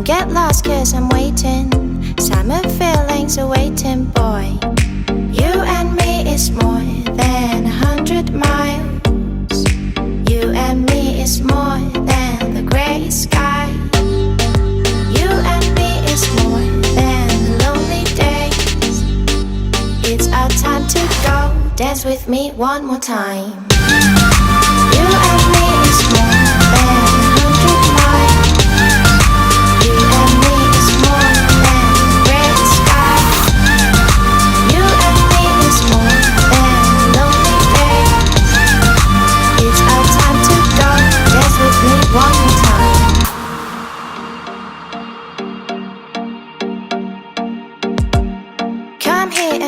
Don't get lost cause I'm waiting. Summer feelings are waiting, boy. You and me is more than 100 miles. You and me is more than the gray sky. You and me is more than the lonely days. It's our time to go. Dance with me one more time.